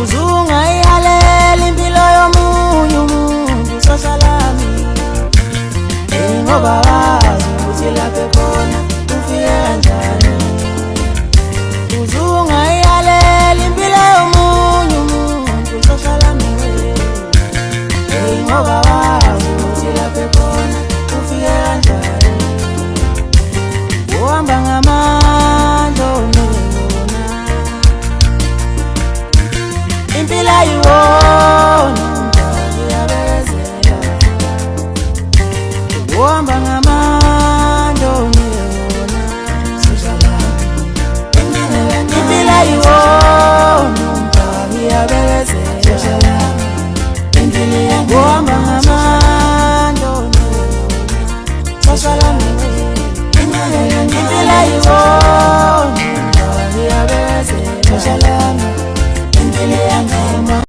uzungayihalela impilo yomunye umuntu sosalami ngoba wazi ukuthi lapho khona ufike kanjani uzungayihalela impilo yomunye umuntu sosalami ngoba wazi ukuthi lapho khona ufike kanjani uhamba ngamandla onona impilo ayiwona uyabekezela uhamba ngamandla onona impilo ayiwona uyabekezela uhamba ngamandla onona sosalami impilo ayiwona uyabekezela